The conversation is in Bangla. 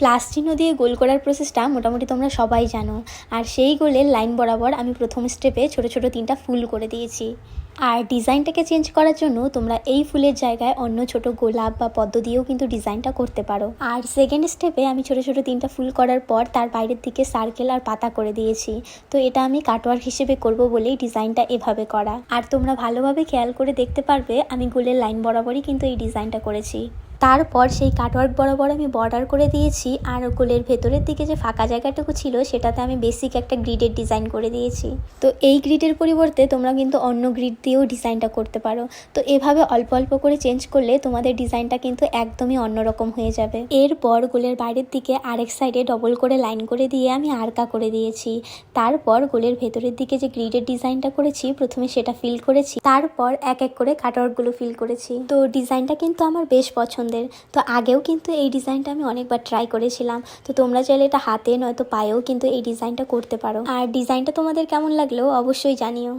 প্লাস চিহ্ন দিয়ে গোল করার প্রসেসটা মোটামুটি তোমরা সবাই জানো। আর সেই গোলের লাইন বরাবর আমি প্রথম স্টেপে ছোট ছোট 3টা ফুল করে দিয়েছি। আর ডিজাইনটাকে চেঞ্জ করার জন্য তোমরা এই ফুলের জায়গায় অন্য ছোট গোলাপ বা পদ্ম দিয়েও কিন্তু ডিজাইনটা করতে পারো। আর সেকেন্ড স্টেপে আমি ছোট ছোট 3টা ফুল করার পর তার বাইরের দিকে সার্কেল আর পাতা করে দিয়েছি। তো এটা আমি কাটওয়ার্ক হিসেবে করব বলেই ডিজাইনটা এভাবে করা। আর তোমরা ভালোভাবে খেয়াল করে দেখতে পারবে আমি গোলের লাইন বরাবরই কিন্তু এই ডিজাইনটা করেছি। তারপর সেই কাটওয়ার্ক বরাবর আমি বর্ডার করে দিয়েছি। আর গোলের ভেতরের দিকে যে ফাঁকা জায়গাটুকু ছিল সেটাতে আমি বেসিক একটা গ্রিডের ডিজাইন করে দিয়েছি। তো এই গ্রিডের পরিবর্তে তোমরা কিন্তু অন্য গ্রিড দিয়েও ডিজাইনটা করতে পারো। তো এভাবে অল্প অল্প করে চেঞ্জ করলে তোমাদের ডিজাইনটা কিন্তু একদমই অন্যরকম হয়ে যাবে। এরপর গোলের বাইরের দিকে আরেক সাইডে ডবল করে লাইন করে দিয়ে আমি আরকা করে দিয়েছি। তারপর গোলের ভেতরের দিকে যে গ্রিডের ডিজাইনটা করেছি প্রথমে সেটা ফিল করেছি, তারপর এক এক করে কাটওয়ার্কগুলো ফিল করেছি। তো ডিজাইনটা কিন্তু আমার বেশ পছন্দের। তো আগেও কিন্তু এই ডিজাইনটা আমি অনেকবার ট্রাই করেছিলাম। তো তোমরা চাইলে এটা হাতে নয়তো পায়েও কিন্তু এই ডিজাইনটা করতে পারো। আর ডিজাইনটা তোমাদের কেমন লাগলো অবশ্যই জানিও।